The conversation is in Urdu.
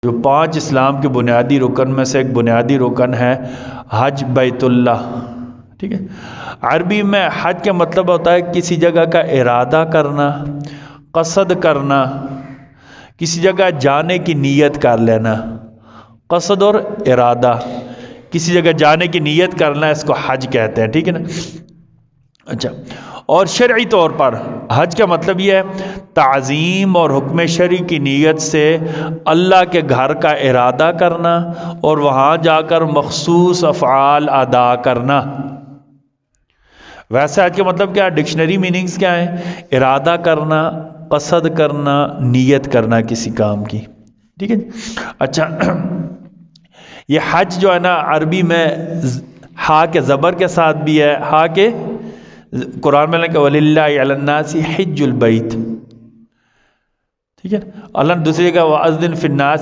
جو 5 اسلام کے بنیادی رکن میں سے ایک بنیادی رکن ہے حج بیت اللہ، ٹھیک ہے۔ عربی میں حج کا مطلب ہوتا ہے کسی جگہ کا ارادہ کرنا، قصد کرنا، کسی جگہ جانے کی نیت کر لینا، قصد اور ارادہ، کسی جگہ جانے کی نیت کرنا، اس کو حج کہتے ہیں، ٹھیک ہے نا۔ اچھا، اور شرعی طور پر حج کا مطلب یہ ہے تعظیم اور حکم شرعی کی نیت سے اللہ کے گھر کا ارادہ کرنا اور وہاں جا کر مخصوص افعال ادا کرنا۔ ویسے حج کا مطلب کیا ہے؟ ڈکشنری میننگز کیا ہیں؟ ارادہ کرنا، قصد کرنا، نیت کرنا کسی کام کی، ٹھیک ہے۔ اچھا، یہ حج جو ہے نا عربی میں ہا کے زبر کے ساتھ بھی ہے، ہا کے قرآن میں لکھا وَلِلَّهِ عَلَى النَّاسِ حِجُّ الْبَيْتِ، ٹھیک ہے۔ اللہ نے دوسری جگہ وَأَذِّنْ فِي النَّاسِ